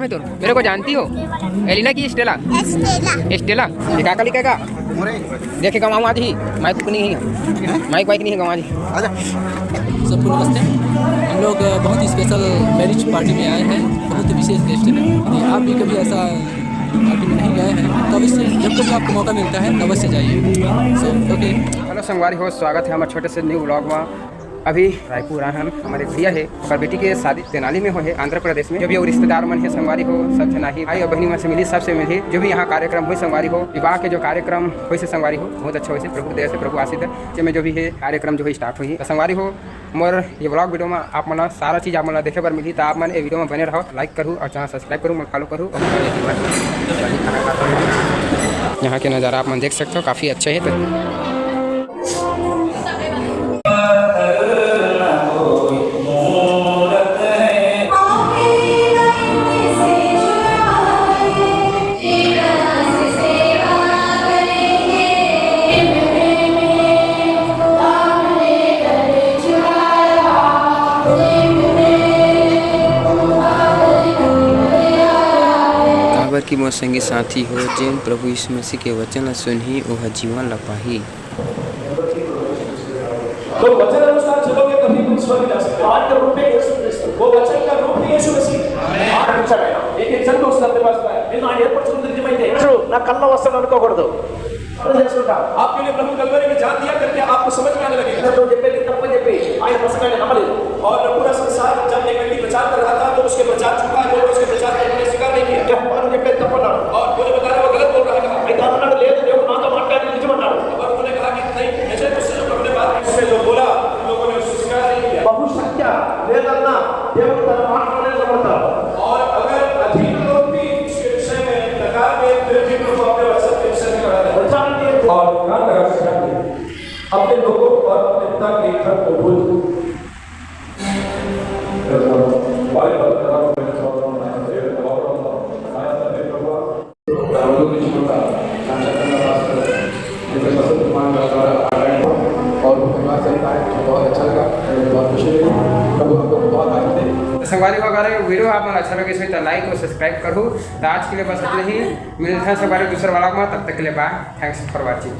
है तो? मेरे को जानती हो? एलिना की स्टेला? स्टेला ये काका लिखेगा देखेगा मामा जी माइक नहीं है माइक नहीं है जी। सबको नमस्ते। हम लोग बहुत ही स्पेशल मैरिज पार्टी में आए हैं, बहुत ही विशेष गेस्ट हैं। यदि आप भी कभी ऐसा पार्टी में नहीं गए हैं तो अवश्य जब कभी आपको मौका मिलता है अवश्य जाइए। So okay. हेलो संगवारी हो, स्वागत है हमारे छोटे से न्यू व्लॉग में। अभी रायपुर आए हम, हमारे भैया है और बेटी के शादी तेनाली में हो है आंध्र प्रदेश में। जो भी वो रिश्तेदार मन है संगवारी हो सब जना ही भाई और बहनी मन से मिली सबसे मिली। जो भी यहाँ कार्यक्रम हुई संगवारी हो, विवाह के जो कार्यक्रम हुई से संगवारी हो बहुत अच्छा हुई से, प्रभु दया से प्रभु आशीष है में जो भी है कार्यक्रम जो है स्टार्ट हुई तो संगवारी हो। मोर ये व्लॉग वीडियो में आप मन सारा चीज़ आप मन देखे पर मिली तो आप मन ये वीडियो में बने रहो, लाइक करूँ और चैनल सब्सक्राइब करूँ, फॉलो करूँ। यहाँ के नज़ारा आप मन देख सकते हो, काफ़ी अच्छे है। तो की मोर संगी साथी हो जेन प्रभु यीशु मसीह के वचन सुनही ओह जीवन ला पाही। तो वचन अनुसार चलोगे कभी तुम स्वर्ग जा सकते हो। आज का रूप है यीशु क्रिस्त, वो वचन का रूप है यीशु मसीह। आज चलेगा एक जन को उसने पास है నేను ఆయన ఏర్పరచుకున్న నిజమైతే నా కళ్ళ వస్తాను అనుకోకూడదు। आपके लिए प्रभु कलवरी में जान दिया करके आपको समझ में आने लगेगा। तो जब भी तब जब भी ఆయన पुस्तकाने नमले और पूरा संसार जब एक व्यक्ति प्रचार कर रहा था तो उसके प्रचार चुका जो उसके प्रचार को स्वीकार नहीं किया और जब भी तब और बोले बता रहा वो गलत बोल रहा है। అయితే అన్నాడు లేదు దేవుడు నాతో మాట్లాడి నిజమన్నాడు। और उन्होंने कहा कि नहीं ऐसे मुझसे जो अपने बात से जो बोला लोगों ने उसको स्वीकार नहीं किया। बहु सत्य లేదన్నా దేవుడు తన మాటనే నమ్ముతాడు। और अगर अधिक लोग भी इसके विषय में नकार में फिर भी प्रभु अपने वचन के विषय में कहा है और ध्यान लगा सकते अपने लोगों और अपने पिता के घर को भूल संगवारी वगैरह वीडियो आप अच्छा लगे इसमें तो लाइक और सब्सक्राइब करूँ। तो आज के लिए बस इतना ही, मिलते हैं संगवारी दूसरे व्लॉग में, तब तक के लिए बाय, थैंक्स फॉर वॉचिंग।